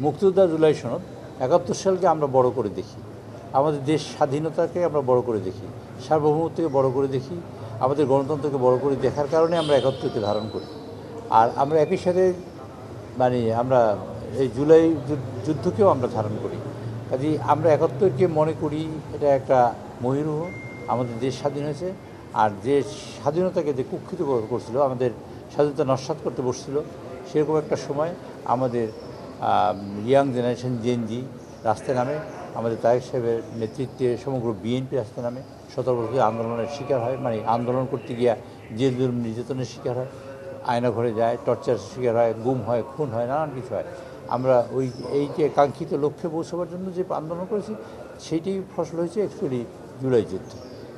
মুক্তিযোদ্ধা জুলাই সনদ ৭১ সালকে আমরা বড় করে দেখি, আমাদের দেশ স্বাধীনতাকে আমরা বড় করে দেখি, সার্বভৌমত্বকে বড় করে দেখি, আমাদের গণতন্ত্রকে বড় করে দেখার কারণে আমরা ৭১কে ধারণ করি। আর আমরা একই সাথে আমরা এই জুলাই যুদ্ধকেও আমরা ধারণ করি। কাজেই আমরা ৭১কে মনে করি এটা একটা মহিরুহ, আমাদের দেশ স্বাধীন হয়েছে। আর যে স্বাধীনতাকে যে কুক্ষিত করছিল, আমাদের স্বাধীনতা নস্যাৎ করতে বসছিল, সেরকম একটা সময় আমাদের ইয়াং জেনারেশন জেনজি রাস্তায় নামে, আমাদের তারেক সাহেবের নেতৃত্বে সমগ্র বিএনপি রাস্তায় নামে, ১৭ বছর আন্দোলনের শিকার হয়, আন্দোলন করতে গিয়া জেল জুলুম নির্যাতনের শিকার হয়, আয়নাঘরে যায়, টর্চার শিকার হয়, গুম হয়, খুন হয়, নানান কিছু হয়। আমরা এই যে কাঙ্ক্ষিত লক্ষ্যে পৌঁছাবার জন্য যে আন্দোলন করেছি, সেইটাই ফসল হয়েছে অ্যাকচুয়ালি জুলাই যুদ্ধ।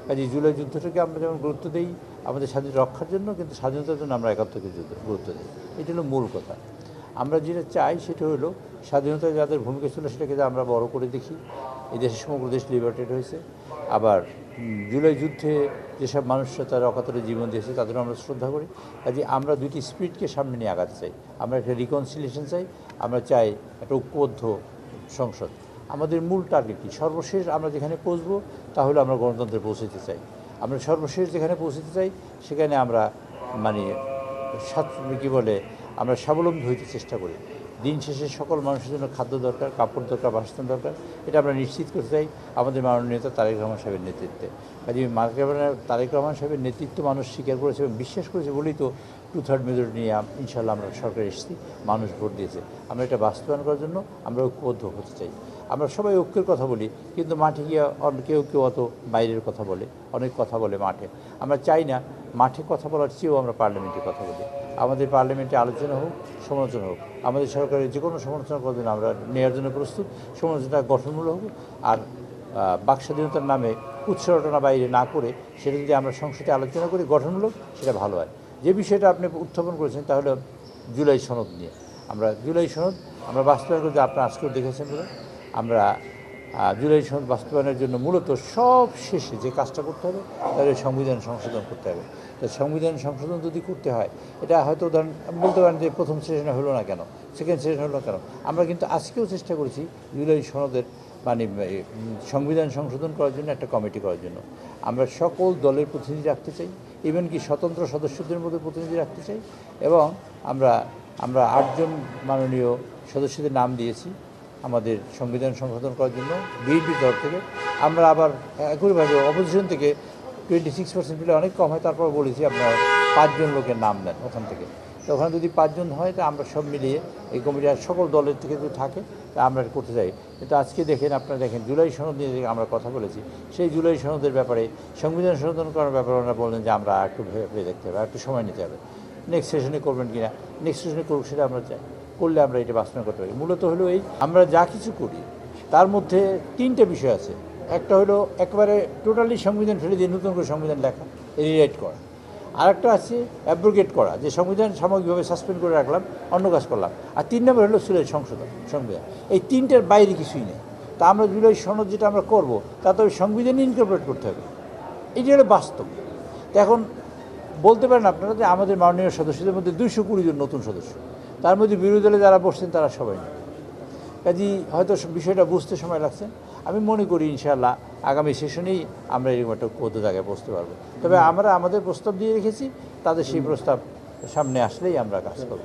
কাজে জুলাই যুদ্ধটাকে আমরা যেমন গুরুত্ব দিই আমাদের স্বাধীনতা রক্ষার জন্য, কিন্তু স্বাধীনতার জন্য আমরা ৭১কে গুরুত্ব দিই। এটা হলো মূল কথা। আমরা যেটা চাই সেটা হলো স্বাধীনতায় যাদের ভূমিকা ছিল সেটাকে আমরা বড় করে দেখি। এই দেশের সমগ্র দেশ লিবারেটেড হয়েছে। আবার জুলাই যুদ্ধে যেসব মানুষরা তারা অকাতরে জীবন দিয়েছে তাদেরও আমরা শ্রদ্ধা করি। কাজে আমরা দুইটি স্পিরিটকে সামনে নিয়ে আগাতে চাই। আমরা একটা রিকনসিলিয়েশন চাই, আমরা চাই একটা ঐক্যবদ্ধ সংসদ। আমাদের মূল টার্গেট কি? সর্বশেষ আমরা যেখানে পৌঁছবো তাহলে আমরা গণতন্ত্রে পৌঁছতে চাই। আমরা সর্বশেষ যেখানে পৌঁছতে চাই সেখানে আমরা আমরা স্বাবলম্বী হইতে চেষ্টা করি। দিন শেষে সকল মানুষের জন্য খাদ্য দরকার, কাপড় দরকার, বাসস্থান দরকার। এটা আমরা নিশ্চিত করতে চাই আমাদের মাননীয় নেতা তারেক রহমান সাহেবের নেতৃত্বে। কাজে তারেক রহমান সাহেবের নেতৃত্ব মানুষ স্বীকার করেছে এবং বিশ্বাস করেছে বলেই তো 2/3 মেজরিটি নিয়ে ইনশাল্লাহ আমরা সরকারে এসেছি, মানুষ ভোট দিয়েছে। আমরা এটা বাস্তবায়ন করার জন্য আমরা ঐক্যবদ্ধ হতে চাই। আমরা সবাই ঐক্যের কথা বলি, কিন্তু মাঠে গিয়ে কেউ অত বাইরের কথা বলে, অনেক কথা বলে মাঠে। আমরা চাই না মাঠে কথা বলার চেয়েও আমরা পার্লামেন্টে কথা বলি। আমাদের পার্লামেন্টে আলোচনা হোক, সমালোচনা হোক। আমাদের সরকারের যে কোনো সমালোচনা করার জন্য আমরা নেওয়ার জন্য প্রস্তুত। সমালোচনা গঠনমূলক হোক, আর বাক স্বাধীনতার নামে উৎসরটনা বাইরে না করে সেটা যদি আমরা সংসদে আলোচনা করি গঠনমূলক, সেটা ভালো হয়। যে বিষয়টা আপনি উত্থাপন করেছেন তা হলো জুলাই সনদ নিয়ে। জুলাই সনদ আমরা বাস্তবায়ন করতে আপনারা আজকেও দেখেছেন বলে আমরা জুলাই সনদ বাস্তবায়নের জন্য মূলত সব শেষে যে কাজটা করতে হবে তাহলে সংবিধান সংশোধন করতে হবে। তো সংবিধান সংশোধন যদি করতে হয়, এটা হয়তো উদাহরণ বলতে পারেন যে প্রথম সেশনে হলো না কেন, সেকেন্ড সেশন হলো না কেন। আমরা কিন্তু আজকেও চেষ্টা করেছি জুলাই সনদের সংবিধান সংশোধন করার জন্য একটা কমিটি করার জন্য। আমরা সকল দলের প্রতিনিধি রাখতে চাই, ইভেন কি স্বতন্ত্র সদস্যদের মধ্যে প্রতিনিধি রাখতে চাই। এবং আমরা 8 জন মাননীয় সদস্যদের নাম দিয়েছি আমাদের সংবিধান সংশোধন করার জন্য বিএনপির তরফ থেকে। আমরা আবার একইভাবে অপোজিশন থেকে 26% পেলে অনেক কম হয়, তারপর বলেছি আপনারা 5 জন লোকের নাম দেন ওখান থেকে। তো ওখানে যদি 5 জন হয় তা আমরা সব মিলিয়ে এই কমিটির সকল দলের থেকে যদি থাকে তা আমরা করতে চাই। কিন্তু আজকে আপনারা দেখেন জুলাই সনদ নিয়ে আমরা কথা বলেছি, সেই জুলাই সনদের ব্যাপারে সংবিধান সংশোধন করার ব্যাপারে ওনারা বললেন যে আমরা একটু ভেবে দেখতে হবে, একটু সময় নিতে হবে, নেক্সট সেশনে করবেন কিনা, নেক্সট সেশনে করুক, সেটা আমরা চাই। করলে আমরা এটা বাস্তবায়ন করতে পারি। মূলত হলো আমরা যা কিছু করি তার মধ্যে 3টে বিষয় আছে। একটা হলো একেবারে টোটালি সংবিধান ফেলে দিয়ে নতুন করে সংবিধান লেখা, রিরাইট করা। আরেকটা আছে অ্যাব্রোগেট করা, যে সংবিধান সাময়িকভাবে সাসপেন্ড করে রাখলাম, অন্য কাজ করলাম। আর 3 নম্বর হলো সংবিধান। এই 3টার বাইরে কিছুই নেই। তা আমরা জুলাই সনদ যেটা আমরা করবো তা তো সংবিধানে ইনকর্পোরেট করতে হবে। এটি হলো বাস্তব। তো এখন বলতে পারেন আপনারা যে আমাদের মাননীয় সদস্যদের মধ্যে 220 জন নতুন সদস্য, তার মধ্যে বিরোধী দলে যারা বসছেন তারা সবাই না। কাজেই হয়তো বিষয়টা বুঝতে সময় লাগছে। আমি মনে করি ইনশাআল্লাহ আগামী সেশনেই আমরা এরকম একটা ঐক্যবদ্ধ জায়গায় বসতে পারবো। তবে আমরা আমাদের প্রস্তাব দিয়ে রেখেছি, তাদের সেই প্রস্তাব সামনে আসলেই আমরা কাজ করব।